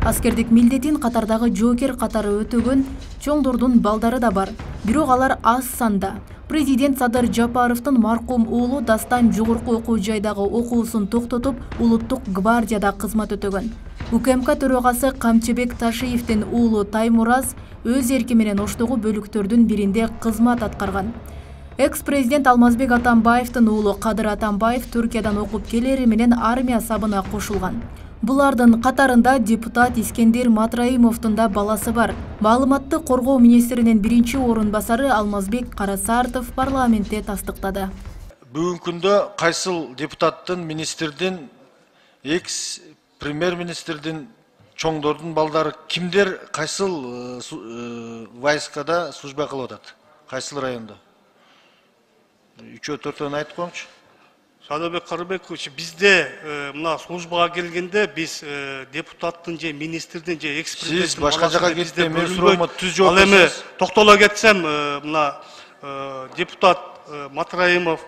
Аскердик милдетин катардагы жоокер катары өтөгөн чоңдордун балдары да бар. Бирок алар аз санда. Президент Садыр Жапаровдун маркум уулу Дастан жогорку окуу жайдагы окуусун токтотуп, улуттук гвардияда кызмат өтөгөн. УКМК төрагасы Камчыбек Ташиевдин уулу Таймураз өз эрки менен оштогу бөлүктөрдүн биринде кызмат аткарган. Экс-президент Алмазбек Атамбаевдин уулу Кадыр Атамбаев Түркиядан окуп келери менен армия сабына кошулган. Булардын катарында депутат Искендер Матраимовдун да баласы бар. Маалыматты коргоо министринин биринчи орун басары Алмазбек Карасартов парламентте тастыктады. Бүгүнкү күндө кайсыл депутаттын, министрдин, экс-премьер-министрдин, чоңдордун балдары кимдер кайсыл войскада служба кылып атат? Кайсыл районда? 3-4 айтып коңчу. Садырбек Карыбекович, бизде мына службага келгенде биз депутаттын же министрдин же экс-президенттин сиз башка жака кетти, мен суроомо түз жооп берсеңиз. Ал эми токтоло кетсем, мына депутат Матраимов.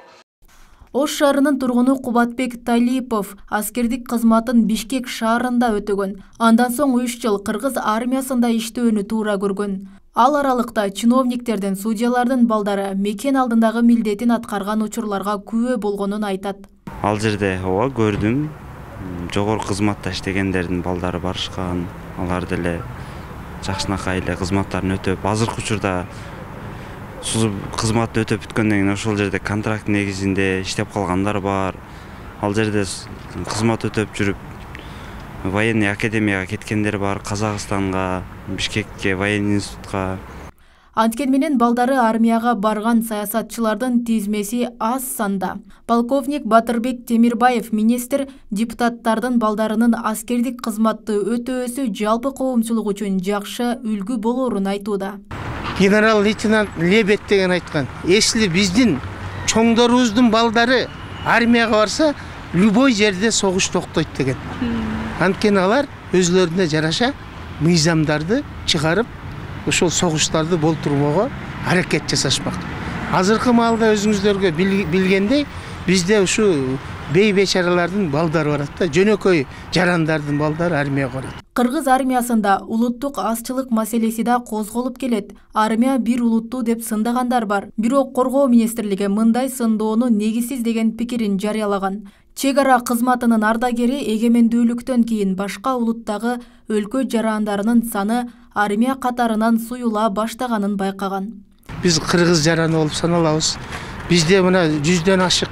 Ош шаарынын тургуну Кубатбек Талипов аскердик кызматын Бишкек шаарында өтөгөн. Андан соң 3 жыл кыргыз армиясында иштөөнү туура көргөн. Ал аралыкта чиновниктердин, судьялардын балдары мекен алдындагы милдетин аткарган учурларга күбө болгонун айтат. Ал жерде ооба көрдүм. Жогорку кызматта иштегендердин балдары барышкан. Алар деле жакшынакай эле кызматтарын өтөп, азыркы учурда кызматты өтөп бүткөндөн кийин ошол жерде контракт негизинде иштеп калгандар бар. Ал жерде кызмат өтөп жүрүп военный академияга кеткендер бар, Казакстанга, Бишкекке, военный институтка. Анткен менен балдары армияга барган саясатчылардын тизмеси аз санда. Полковник Батырбек Темирбаев министр депутаттардын балдарынын аскердик кызматты өтөөсү жалпы коомчулук үчүн жакшы үлгү болорун айтууда. Генерал-лейтенант Лебет деген айткан, если биздин чоңдорубуздун балдары армияга барса, любой жерде согуш токтойт деген. Анткени алар өзлөрүнө жараша мыйзамдарды чыгарып, ошол согуштарды болтурмоого аракет жасашмак. Азыркы маалда өзүңүздөргө билгендей, бизде ушу бей бечаралардын балдары барат да, жөнөкөй жарандардын балдары армияга барат. Кыргыз армиясында улуттук азчылык маселеси да козголуп келет. Армия бир улуттуу деп сындагандар бар. Бирок коргоо министрлиги мындай сындоону негизсиз деген пикирин жарыялаган. Чек ара кызматынын ардагери эгемендүүлүктөн кийин башка улуттагы өлкө жарандарынын саны армия катарынан суюла баштаганын байкаган. Биз кыргыз жараны болуп саналабыз. Бизде мына 100дөн ашык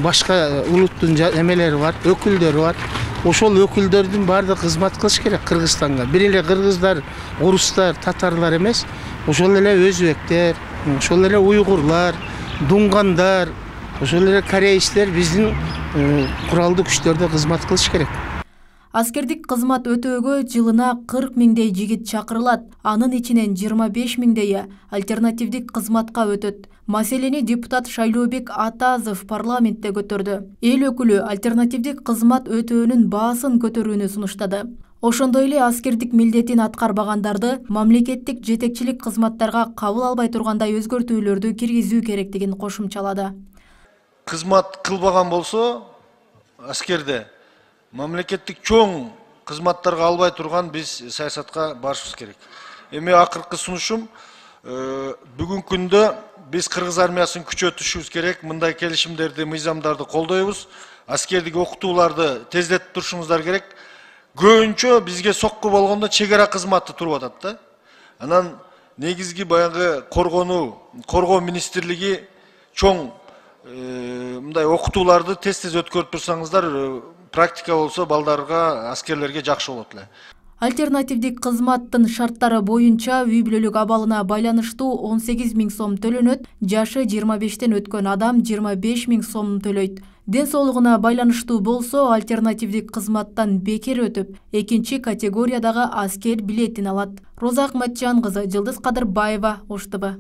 башка улуттун эмелери бар, өкүлдөрү бар. Ошол өкүлдөрдүн баардыгы кызмат кылыш керек Кыргызстанга. Бир эле кыргыздар, орустар, татарлар эмес, ошол эле өзбектер, ошол эле уйгурлар, дунгандар, ошол эле корейчтер биздин куралдуу күчтөрдө кызмат кылыш керек. Аскердик кызмат өтөөгө жылына 40 миңдей жигит чакырылат. Анын ичинен 25 миңдейи альтернативдик кызматка өтөт. Маселени депутат Шайлообек Атазов парламентте көтөрдү. Эл өкүлү альтернативдик кызмат өтөөнүн баасын көтөрүүнү сунуштады. Ошондой эле аскердик милдетин аткарбагандарды мамлекеттик жетекчилик кызматтарга кабыл албай тургандай өзгөртүүлөрдү киргизүү керектигин кошумчалады. Кызмат кылбаган болсо, аскерде мамлекеттик чоң кызматтарга албай турган биз саясатка барышыбыз керек. Эми акыркы сунушум, бүгүнкү күндө биз кыргыз армиясын күчөтүшүбүз керек. Мындай келишимдерди, мыйзамдарды колдойбуз. Аскердик окутууларды тездетип турушуңуздар керек. Көбүнчө бизге сокку болгондо чек ара кызматы туруп атат да. Анан негизги баягы коргоо министрлиги чоң мындай окутууларды тез өткөрүп турсаңыздар, практика болсо балдарга, аскерлерге жакшы болот эле. Альтернативдик кызматтын шарттары боюнча үй бүлөлүк абалына байланыштуу 18 миң сом төлөнөт, жашы 25тен өткөн адам 25 миң сом төлөйт. Ден соолугуна байланыштуу болсо альтернативдик кызматтан бекер өтүп, экинчи категориядагы аскер билетин алат. Роза Акматжан кызы, Жылдыз Кадырбаева, Ош ТВ.